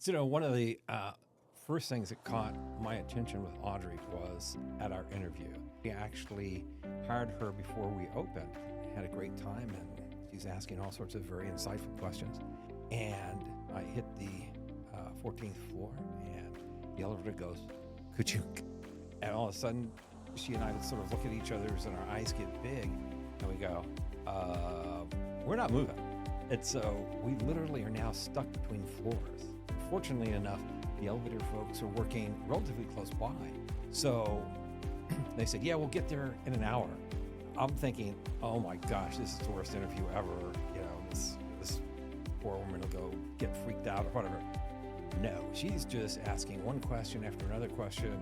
So, one of the first things that caught my attention with Audrey was at our interview. We actually hired her before we opened, had a great time, and she's asking all sorts of very insightful questions. And I hit the 14th floor, and the elevator goes, ka-chunk. And all of a sudden, she and I sort of look at each other and our eyes get big, and we go, we're not moving. And so we literally are now stuck between floors. Fortunately enough, the elevator folks are working relatively close by. So they said, yeah, we'll get there in an hour. I'm thinking, oh my gosh, this is the worst interview ever. This poor woman will go get freaked out or whatever. No, she's just asking one question after another question,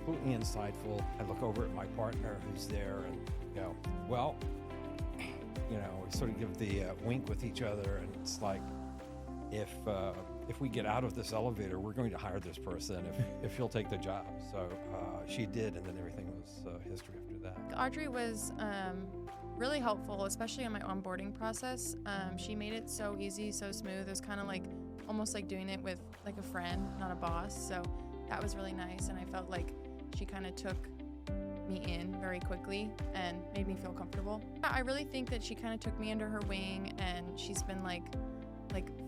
completely insightful. I look over at my partner who's there and go, well, we sort of give the wink with each other, and it's like, if we get out of this elevator, we're going to hire this person if he'll take the job. So she did, and then everything was history after that. Audrey was really helpful, especially in my onboarding process. She made it so easy, so smooth. It was kind of like almost like doing it with like a friend, not a boss. So that was really nice, and I felt like she kind of took me in very quickly and made me feel comfortable. I really think that she kind of took me under her wing, and she's been like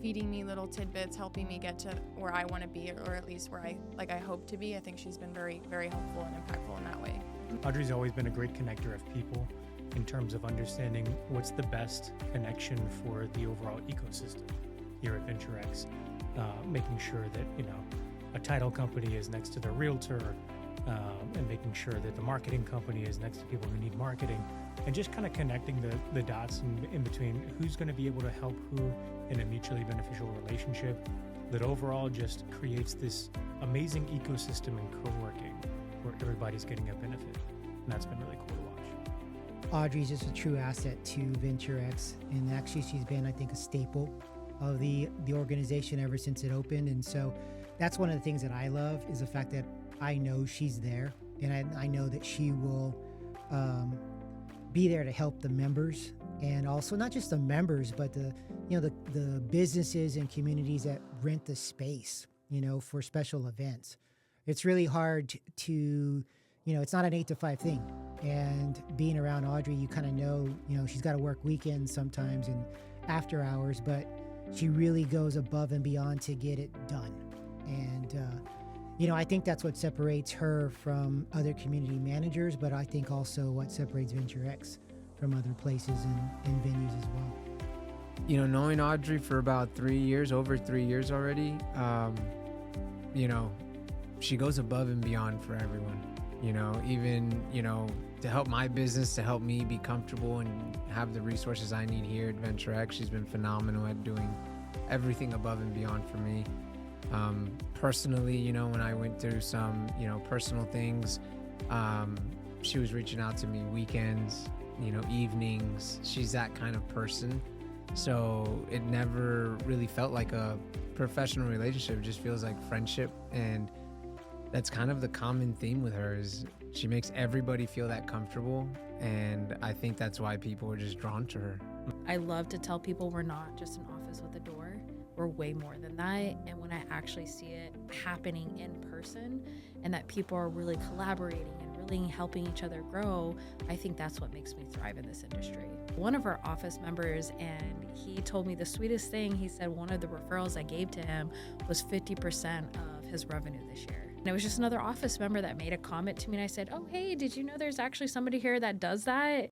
feeding me little tidbits, helping me get to where I want to be, or at least where I hope to be. I think she's been very, very helpful and impactful in that way. Audrey's always been a great connector of people in terms of understanding what's the best connection for the overall ecosystem here at VentureX, making sure that a title company is next to the realtor, and making sure that the marketing company is next to people who need marketing, and just kind of connecting the dots in between who's going to be able to help who in a mutually beneficial relationship that overall just creates this amazing ecosystem in co-working where everybody's getting a benefit. And that's been really cool to watch. Audrey's just a true asset to VentureX, and actually she's been, I think, a staple of the organization ever since it opened. And so that's one of the things that I love, is the fact that I know she's there, and I know that she will be there to help the members, and also not just the members, but the businesses and communities that rent the space, for special events. It's really hard to, it's not an 8 to 5 thing. And being around Audrey, you kind of know, she's got to work weekends sometimes and after hours, but she really goes above and beyond to get it done. And, I think that's what separates her from other community managers, but I think also what separates VentureX from other places and venues as well. Knowing Audrey for about 3 years, over 3 years already, she goes above and beyond for everyone, even, to help my business, to help me be comfortable and have the resources I need here at VentureX. She's been phenomenal at doing everything above and beyond for me. Personally, when I went through some, personal things, she was reaching out to me weekends, evenings. She's that kind of person. So it never really felt like a professional relationship. It just feels like friendship. And that's kind of the common theme with her, is she makes everybody feel that comfortable. And I think that's why people are just drawn to her. I love to tell people we're not just an office with a door. We're way more than that. And when I actually see it happening in person, and that people are really collaborating and really helping each other grow, I think that's what makes me thrive in this industry. One of our office members, and he told me the sweetest thing. He said one of the referrals I gave to him was 50% of his revenue this year. And it was just another office member that made a comment to me, and I said, oh, hey, did you know there's actually somebody here that does that?